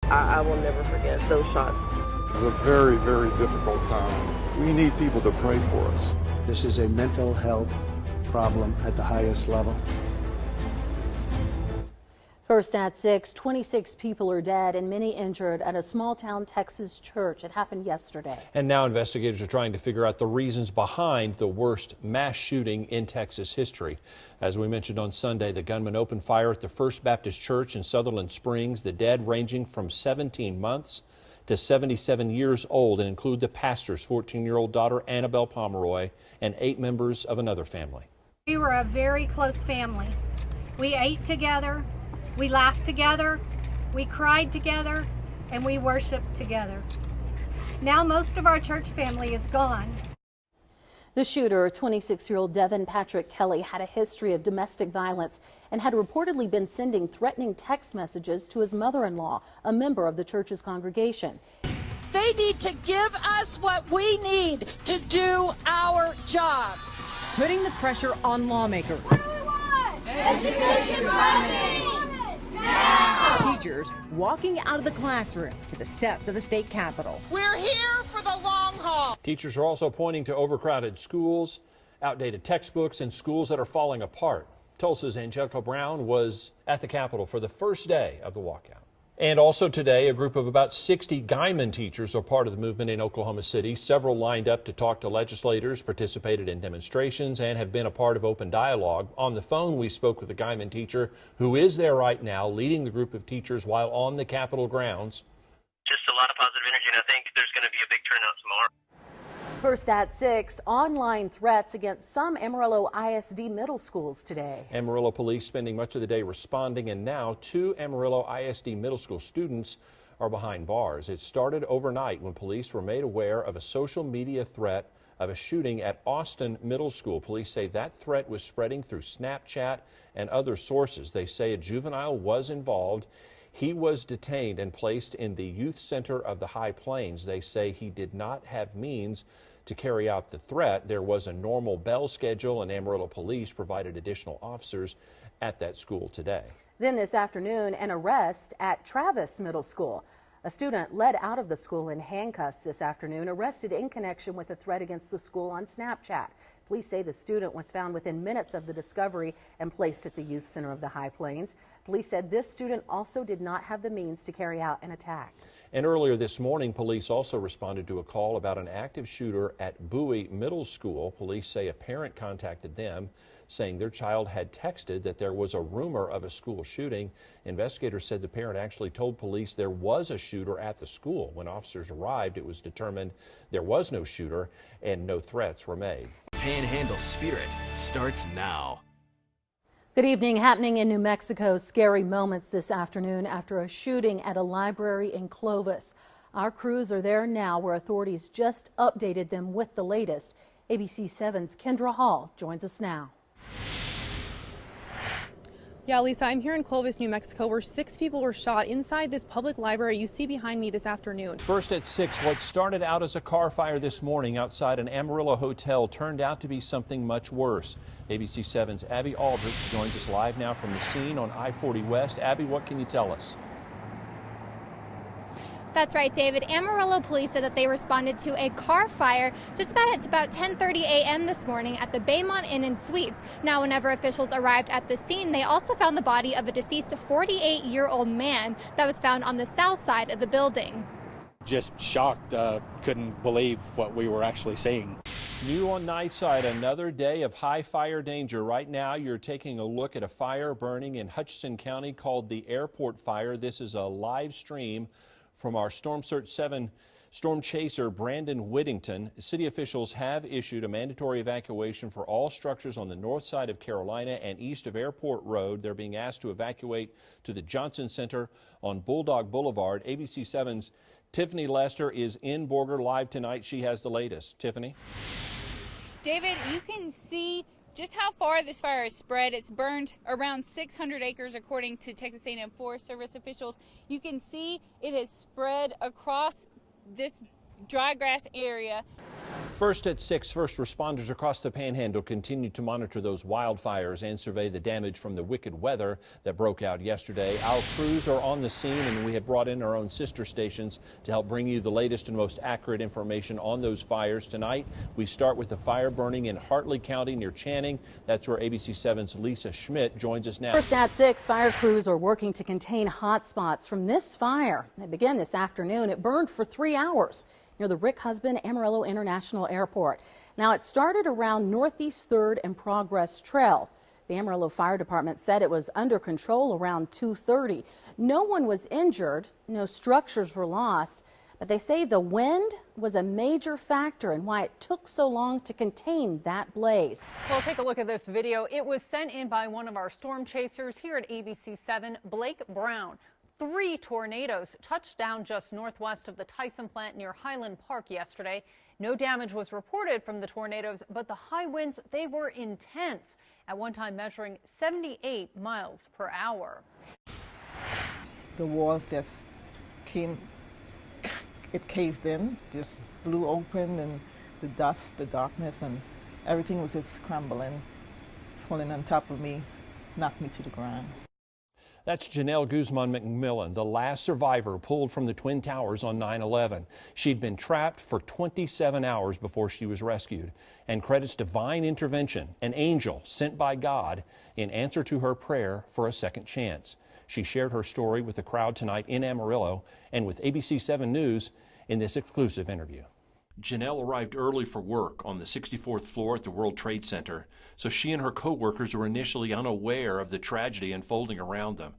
I will never forget those shots. It was a very, very difficult time. We need people to pray for us. This is a mental health problem at the highest level. First at 6, 26 people are dead and many injured at a small town Texas church. It happened yesterday. And now investigators are trying to figure out the reasons behind the worst mass shooting in Texas history. As we mentioned on Sunday, the gunman opened fire at the First Baptist Church in Sutherland Springs. The dead ranging from 17 months to 77 years old and include the pastor's 14-year-old daughter, Annabelle Pomeroy, and 8 members of another family. We were a very close family. We ate together. We laughed together, we cried together, and we worshiped together. Now most of our church family is gone. The shooter, 26-year-old Devin Patrick Kelly, had a history of domestic violence and had reportedly been sending threatening text messages to his mother-in-law, a member of the church's congregation. They need to give us what we need to do our jobs. Putting the pressure on lawmakers. Education funding! Teachers walking out of the classroom to the steps of the state capitol. We're here for the long haul. Teachers are also pointing to overcrowded schools, outdated textbooks, and schools that are falling apart. Tulsa's Angelica Brown was at the Capitol for the first day of the walkout. And also today, a group of about 60 Guyman teachers are part of the movement in Oklahoma City. Several lined up to talk to legislators, participated in demonstrations, and have been a part of open dialogue. On the phone, we spoke with a Guyman teacher who is there right now, leading the group of teachers while on the Capitol grounds. Just a lot of positive energy, and I think there's going to be a big turnout tomorrow. First at 6, online threats against some Amarillo ISD middle schools today. Amarillo police spending much of the day responding, and now 2 Amarillo ISD middle school students are behind bars. It started overnight when police were made aware of a social media threat of a shooting at Austin Middle School. Police say that threat was spreading through Snapchat and other sources. They say a juvenile was involved. He was detained and placed in the youth center of the High Plains. They say he did not have means to carry out the threat. There was a normal bell schedule, and Amarillo police provided additional officers at that school today. Then this afternoon, an arrest at Travis Middle School. A student led out of the school in handcuffs this afternoon, arrested in connection with a threat against the school on Snapchat. Police say the student was found within minutes of the discovery and placed at the youth center of the High Plains. Police said this student also did not have the means to carry out an attack. And earlier this morning, police also responded to a call about an active shooter at Bowie Middle School. Police say a parent contacted them saying their child had texted that there was a rumor of a school shooting. Investigators said the parent actually told police there was a shooter at the school. When officers arrived, it was determined there was no shooter and no threats were made. Panhandle Spirit starts now. Good evening. Happening in New Mexico, scary moments this afternoon after a shooting at a library in Clovis. Our crews are there now, where authorities just updated them with the latest. ABC-7's Kendra Hall joins us now. Yeah, Lisa, I'm here in Clovis, New Mexico, where 6 people were shot inside this public library you see behind me this afternoon. First at 6, what started out as a car fire this morning outside an Amarillo hotel turned out to be something much worse. ABC-7's Abby Aldrich joins us live now from the scene on I-40 West. Abby, what can you tell us? That's right, David. Amarillo police said that they responded to a car fire just about 10:30 a.m. this morning at the Baymont Inn and Suites. Now, whenever officials arrived at the scene, they also found the body of a deceased 48-year-old man that was found on the south side of the building. Just shocked, couldn't believe what we were actually seeing. New on Nightside, another day of high fire danger. Right now, you're taking a look at a fire burning in Hutchinson County called the Airport Fire. This is a live stream from our Storm Search 7 storm chaser, Brandon Whittington. City officials have issued a mandatory evacuation for all structures on the north side of Carolina and east of Airport Road. They're being asked to evacuate to the Johnson Center on Bulldog Boulevard. ABC-7's Tiffany Lester is in Borger live tonight. She has the latest. Tiffany? David, you can see just how far this fire has spread. It's burned around 600 acres, according to Texas A&M Forest Service officials. You can see it has spread across this dry grass area. First at 6, first responders across the Panhandle continue to monitor those wildfires and survey the damage from the wicked weather that broke out yesterday. Our crews are on the scene, and we have brought in our own sister stations to help bring you the latest and most accurate information on those fires tonight. We start with the fire burning in Hartley County near Channing. That's where ABC-7's Lisa Schmidt joins us now. First at 6, fire crews are working to contain hot spots from this fire. It began this afternoon. It burned for 3 hours near the Rick Husband Amarillo International Airport. Now, it started around Northeast 3rd and Progress Trail. The Amarillo Fire Department said it was under control around 2:30. No one was injured, no structures were lost, but they say the wind was a major factor in why it took so long to contain that blaze. Well, take a look at this video. It was sent in by one of our storm chasers here at ABC-7, Blake Brown. 3 tornadoes touched down just northwest of the Tyson plant near Highland Park yesterday. No damage was reported from the tornadoes, but the high winds, they were intense, at one time measuring 78 miles per hour. The walls just came, it caved in, just blew open, and the dust, the darkness, and everything was just crumbling, falling on top of me, knocked me to the ground. That's Janelle Guzman McMillan, the last survivor pulled from the Twin Towers on 9/11. She'd been trapped for 27 hours before she was rescued, and credits divine intervention, an angel sent by God in answer to her prayer for a second chance. She shared her story with the crowd tonight in Amarillo and with ABC-7 News in this exclusive interview. Janelle arrived early for work on the 64th floor at the World Trade Center, so she and her co-workers were initially unaware of the tragedy unfolding around them.